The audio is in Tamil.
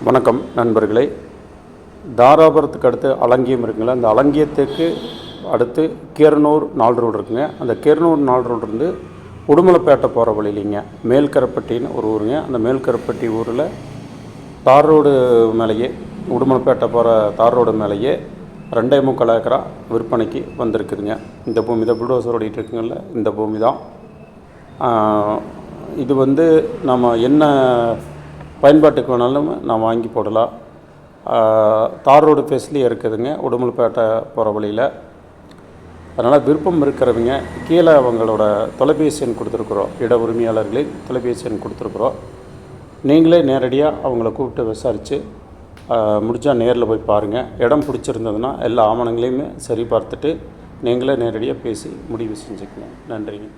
வணக்கம் நண்பர்களே. தாராபுரத்துக்கு அடுத்து அலங்கியம் இருக்குங்களா, அந்த அலங்கியத்துக்கு அடுத்து கீரனூர் 4 ரோடு இருக்குங்க. அந்த கீரனூர் 4 ரோடு இருந்து உடுமலைப்பேட்டை போகிற வழியிலிங்க மேல்கரப்பட்டின்னு ஒரு ஊருங்க. அந்த மேல்கரப்பட்டி ஊரில் தார் ரோடு மேலேயே, உடுமலைப்பேட்டை போகிற தார் ரோடு மேலேயே 2.25 ஏக்கரா விற்பனைக்கு வந்திருக்குதுங்க. இந்த பூமி தான் புல்டோசர் ஓடிட்டு இருக்குங்கள்ல, இந்த பூமி தான். இது நம்ம என்ன பயன்பாட்டுக்கு வேணாலும் நான் வாங்கி போடலாம். தார் ரோடு ஃபேஸ்லேயே இருக்குதுங்க, உடுமலைப்பேட்டை போகிற வழியில். அதனால் விருப்பம் இருக்கிறவங்க கீழே அவங்களோட தொலைபேசி எண் கொடுத்துருக்குறோம், இட உரிமையாளர்களின் தொலைபேசி எண் கொடுத்துருக்குறோம். நீங்களே நேரடியாக அவங்கள கூப்பிட்டு விசாரித்து முடிஞ்சால் நேரில் போய் பாருங்கள். இடம் பிடிச்சிருந்ததுன்னா எல்லா ஆவணங்களையுமே சரி பார்த்துட்டு நீங்களே நேரடியாக பேசி முடிவு செஞ்சுக்கங்க. நன்றிங்க.